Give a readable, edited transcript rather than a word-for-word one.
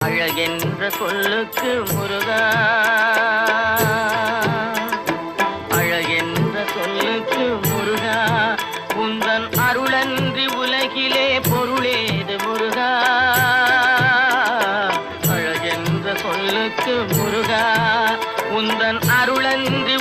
அழகென்ற சொல்லுக்கு முருகா, அழகென்ற சொல்லுக்கு முருகா, உந்தன் அருளன்றி உலகிலே பொருளேது முருகா. அழகென்ற சொல்லுக்கு முருகா, உந்தன் அருளன்றி